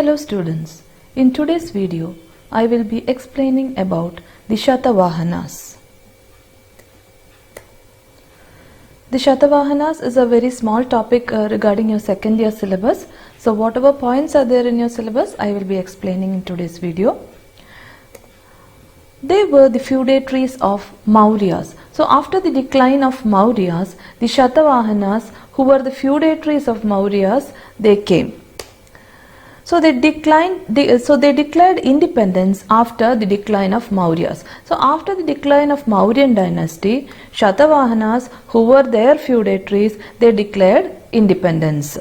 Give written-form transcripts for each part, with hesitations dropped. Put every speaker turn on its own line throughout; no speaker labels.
Hello students, in today's video I will be explaining about the Shatavahanas. The Shatavahanas is a very small topic regarding your second year syllabus. So whatever points are there in your syllabus I will be explaining in today's video. They were the feudatories of Mauryas. So after the decline of Mauryas, the Shatavahanas, who were the feudatories of Mauryas, they came. So they declared independence after the decline of Mauryas. So after the decline of Mauryan dynasty, Shatavahanas, who were their feudatories, they declared independence.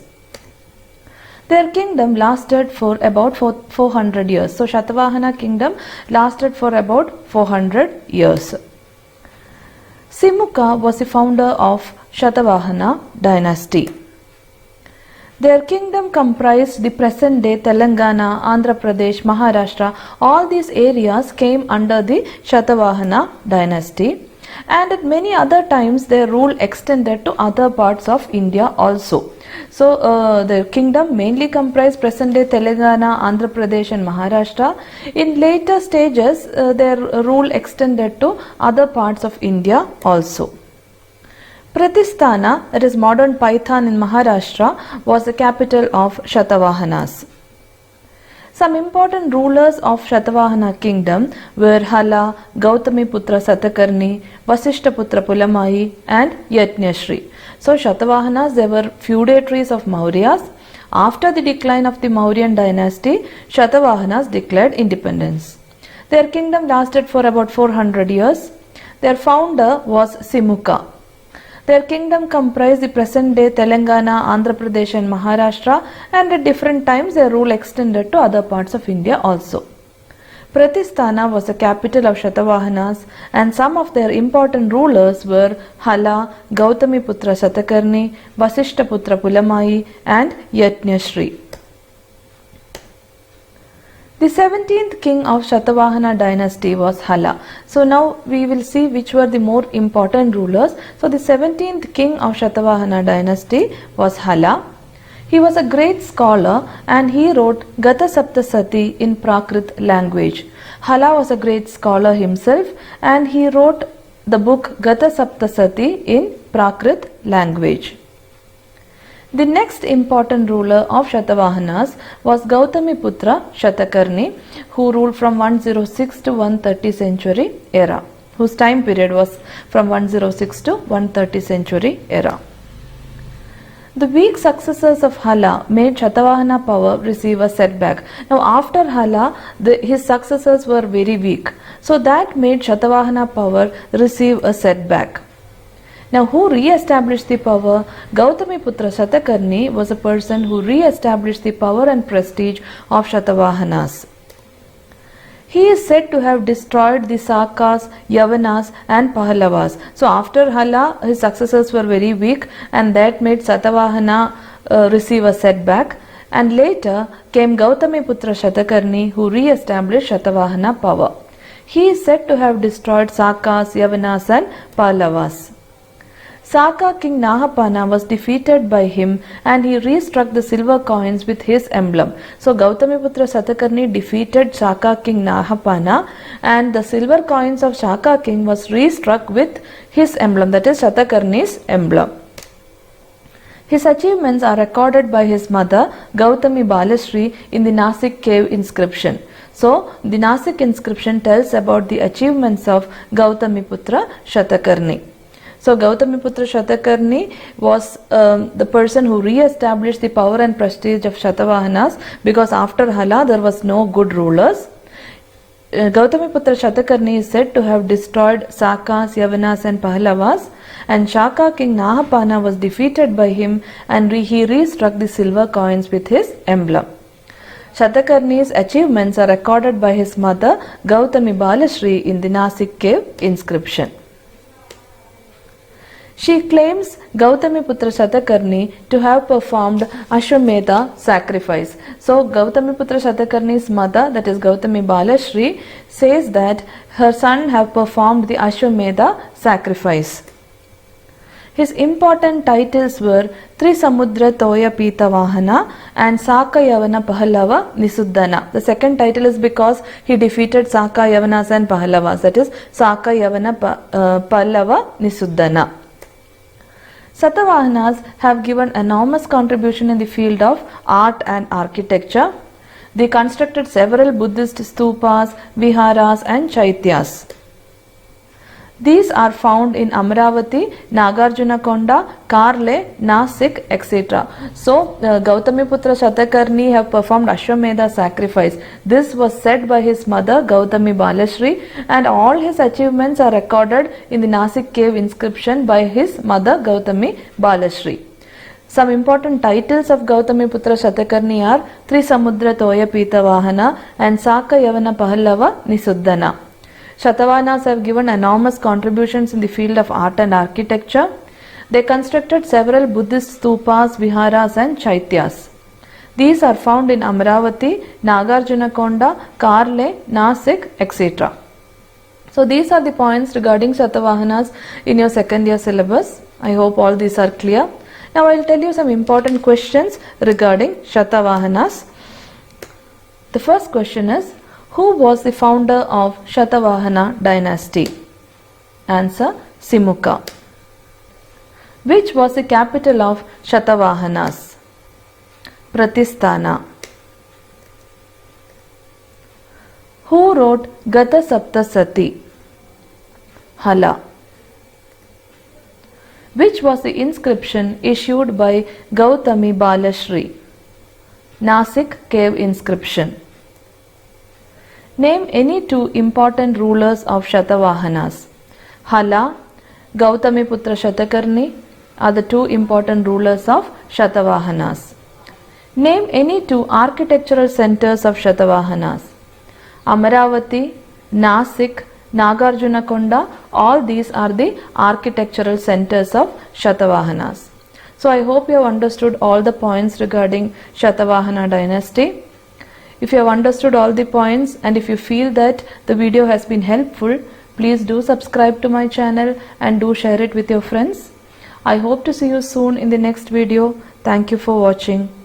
Their kingdom lasted for about 400 years. So Shatavahana kingdom lasted for about 400 years. Simukha was the founder of Shatavahana dynasty. Their kingdom comprised the present day Telangana, Andhra Pradesh, Maharashtra. All these areas came under the Shatavahana dynasty, and at many other times their rule extended to other parts of India also. So their kingdom mainly comprised present day Telangana, Andhra Pradesh and Maharashtra. In later stages their rule extended to other parts of India also. Pratisthana, that is modern Paithan in Maharashtra, was the capital of Shatavahanas. Some important rulers of Shatavahana kingdom were Hala, Gautamiputra Satakarni, Vasishtaputra Pulamai and Yajnashri. So Shatavahanas, they were feudatories of Mauryas. After the decline of the Mauryan dynasty, Shatavahanas declared independence. Their kingdom lasted for about 400 years. Their founder was Simukha. Their kingdom comprised the present day Telangana, Andhra Pradesh and Maharashtra, and at different times their rule extended to other parts of India also. Pratisthana was the capital of Shatavahanas, and some of their important rulers were Hala, Gautamiputra Satakarni, Vasishtaputra Pulamai and Yajnashri. The 17th king of Shatavahana dynasty was Hala. So now we will see which were the more important rulers. So the 17th king of Shatavahana dynasty was Hala. He was a great scholar and he wrote Gata Saptasati in Prakrit language. Hala was a great scholar himself and he wrote the book Gata Saptasati in Prakrit language. The next important ruler of Shatavahanas was Gautamiputra Satakarni, who ruled from 106 to 130 century era, whose time period was from 106 to 130 century era. The weak successors of Hala made Shatavahana power receive a setback. Now after Hala, his successors were very weak. So that made Shatavahana power receive a setback. Now who re-established the power? Gautamiputra Satakarni was a person who re-established the power and prestige of Shatavahanas. He is said to have destroyed the Sakas, Yavanas and Pahallavas. So after Hala, his successors were very weak and that made Shatavahana receive a setback. And later came Gautamiputra Satakarni who re-established Shatavahana power. He is said to have destroyed Sakas, Yavanas and Pahallavas. Saka king Nahapana was defeated by him and he restruck the silver coins with his emblem. So Gautamiputra Satakarni defeated Saka king Nahapana and the silver coins of Saka king was restruck with his emblem, that is Satakarni's emblem. His achievements are recorded by his mother Gautami Balashri in the Nasik cave inscription. So the Nasik inscription tells about the achievements of Gautamiputra Satakarni. So Gautamiputra Satakarni was the person who re-established the power and prestige of Shatavahanas because after Hala there was no good rulers. Gautamiputra Satakarni is said to have destroyed Sakas, Yavanas and Pahallavas, and Shaka king Nahapana was defeated by him and he restruck the silver coins with his emblem. Satakarni's achievements are recorded by his mother Gautami Balashri in the Nasik cave inscription. She claims Gautamiputra Satakarni to have performed Ashwamedha sacrifice. So Gautamiputra Satakarni's mother, that is Gautami Balashri, says that her son have performed the Ashwamedha sacrifice. His important titles were Trisamudra Toya Pitavahana and Saka Yavana Pahallava Nisuddhana. The second title is because he defeated Saka Yavanas and Pahallavas, that is Saka Yavana Pallava Nisuddhana. Satavahanas have given enormous contribution in the field of art and architecture. They constructed several Buddhist stupas, viharas and chaityas. These are found in Amaravati, Nagarjunakonda, Karle, Nasik, etc. So, Gautamiputra Shatakarni have performed Ashwamedha sacrifice. This was said by his mother Gautami Balashri, and all his achievements are recorded in the Nasik cave inscription by his mother Gautami Balashri. Some important titles of Gautamiputra Shatakarni are Trisamudra Toya Pitavahana and Saka Yavana Pahallava Nisuddhana. Shatavahanas have given enormous contributions in the field of art and architecture. They constructed several Buddhist stupas, viharas and chaityas. These are found in Amaravati, Nagarjunakonda, Karle, Nasik, etc. So these are the points regarding Shatavahanas in your second year syllabus. I hope all these are clear. Now I will tell you some important questions regarding Shatavahanas. The first question is, who was the founder of Shatavahana dynasty? Answer, Simukha. Which was the capital of Shatavahanas? Pratisthana. Who wrote Gata Saptasati? Hala. Which was the inscription issued by Gautami Balashri? Nasik cave inscription. Name any two important rulers of Shatavahanas. Hala, Gautamiputra Shatakarni are the two important rulers of Shatavahanas. Name any two architectural centers of Shatavahanas. Amaravati, Nasik, Nagarjunakonda, all these are the architectural centers of Shatavahanas. So I hope you have understood all the points regarding Shatavahana dynasty. If you have understood all the points and if you feel that the video has been helpful, please do subscribe to my channel and do share it with your friends. I hope to see you soon in the next video. Thank you for watching.